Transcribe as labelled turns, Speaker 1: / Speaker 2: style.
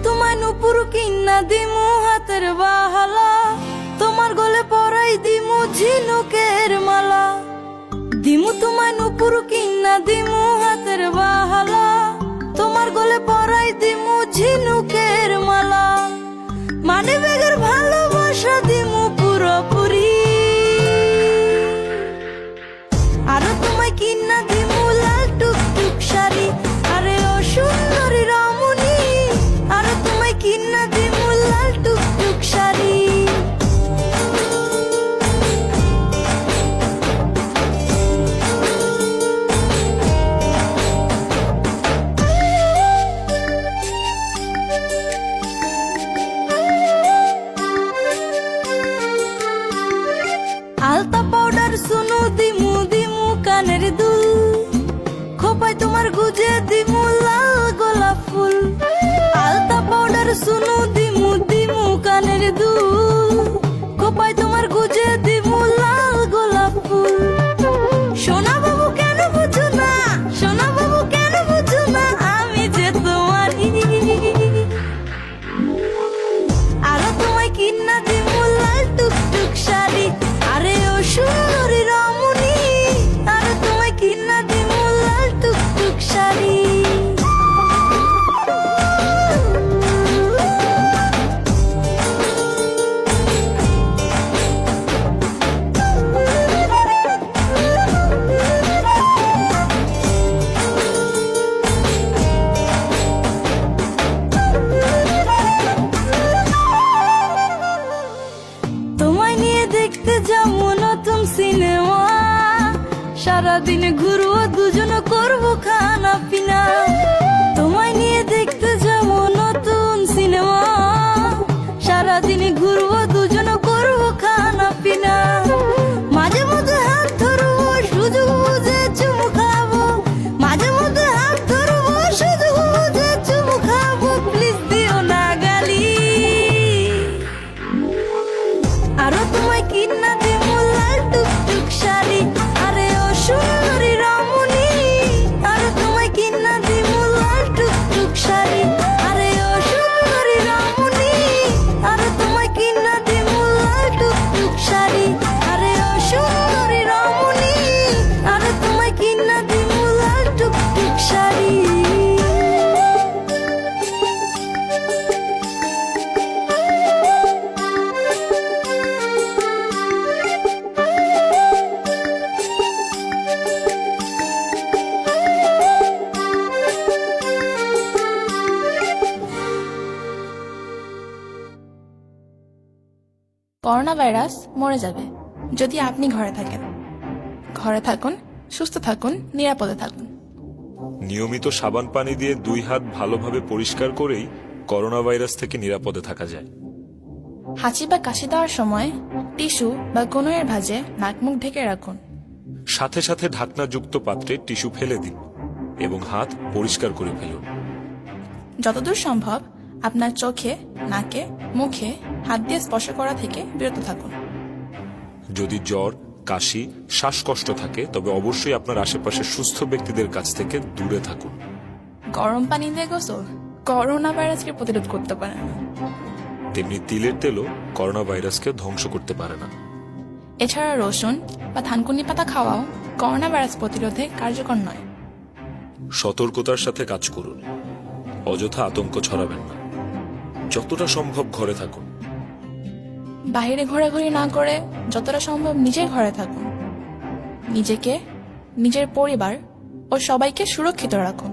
Speaker 1: তোমায় নুপুর কিন্না দিমু হাতের বাহালা, তোমার গলে পরাই দিমু ঝিনুকের মালা। দিমু তোমায় নুপুর কিন্না দিমু হাতের বাহালা, তোমার গলে পরাই দিমু ঝিনুকের মালা। মানে বেগের ভালোবাসা দিমু পুরোপুরি, আরো তোমায় কিন্না দিমু লাল টুকটুক শাড়ি। আরে ও সুন্দরী রমণী, আরো তোমায় কিন্না দিমু লাল টুকটুক শাড়ি। আলতা পাউডার সুনু দিমু দিমু কানের দুল, খোপায় তোমার গুজে দিমু লাল গোলাপ ফুল। আলতা পাউডার সুনু দিমু দিমু কানের দুল, খোপায় তোমার গুজে দিমু লাল গোলাপ ফুল। সোনা বাবু কেন বুঝো না, সোনা বাবু কেন বুঝো না, আমি যে তোমারই। আরো তোমায় কিন্না দিমু লাল টুকটুক শাড়ি। আরে ও সুন্দরী রমণী, আরে তোমায় কিন্না দিমু লাল টুকটুক শাড়ি। তোমায় নিয়ে দেখতে যাবো নতুন সিনেমা, সারাদিন ঘুরবো দুজন করবো খানা পিনা। তোমায় নিয়ে দেখতে যাবো নতুন সিনেমা, সারাদিন ঘুরবো দুজন করবো খানা পিনা। মাঝে মধ্যে হাত ধরবো সুযোগ বুঝে চুমু খাবো, মাঝে মধ্যে হাত ধরবো সুযোগ বুঝে চুমু খাবো। প্লিজ দিও না গালি, আরো তোমায় কিন্না দিমু লাল টুকটুক শাড়ি। আরে ও সুন্দরী রমণী, আরো তোমায় কিন্না দিমু লাল টুকটুক শাড়ি। আরে ও সুন্দরী রমণী, আরো তোমায় কিন্না দিমু লাল টুকটুক শাড়ি। আরে ও সুন্দরী রমণী, আরো তোমায় কিন্না দিমু লাল টুকটুক শাড়ি।
Speaker 2: করোনা ভাইরাস মরে যাবে যদি আপনি ঘরে থাকেন। ঘরে থাকুন, সুস্থ থাকুন, নিরাপদে থাকুন।
Speaker 3: নিয়মিত সাবান পানি দিয়ে 2 হাত ভালোভাবে পরিষ্কার করেই করোনা ভাইরাস থেকে নিরাপদে থাকা যায়।
Speaker 2: হাঁচি বা কাশি দেওয়ার সময় টিস্যু বা কনুইয়ের ভাঁজে নাক মুখ ঢেকে রাখুন।
Speaker 3: সাথে সাথে ঢাকনাযুক্ত পাত্রে টিস্যু ফেলে দিন এবং হাত পরিষ্কার করে ফেলুন।
Speaker 2: যতদূর সম্ভব আপনার চোখে, নাকে, মুখে হাত দিয়ে স্পর্শ করা থেকে বিরত থাকুন।
Speaker 3: যদি জ্বর, কাশি, শ্বাসকষ্ট থাকে তবে অবশ্যই আপনার আশেপাশের সুস্থ ব্যক্তিদের কাছ থেকে দূরে থাকুন।
Speaker 2: গরম পানি দিয়ে গোসল করোনা ভাইরাসকে প্রতিরোধ করতে পারে না।
Speaker 3: তেমনি তিলের তেলও করোনা ভাইরাসকে ধ্বংস করতে পারে না।
Speaker 2: এছাড়া রসুন বা থানকুনি পাতা খাওয়াও করোনা ভাইরাস প্রতিরোধে কার্যকর নয়।
Speaker 3: সতর্কতার সাথে কাজ করুন, অযথা আতঙ্ক ছড়াবেন না। যতটা সম্ভব ঘরে থাকুন।
Speaker 2: বাইরে ঘোরাঘুরি না করে যতটা সম্ভব নিজের ঘরে থাকুন। নিজেকে, নিজের পরিবার ও সবাইকে সুরক্ষিত রাখুন।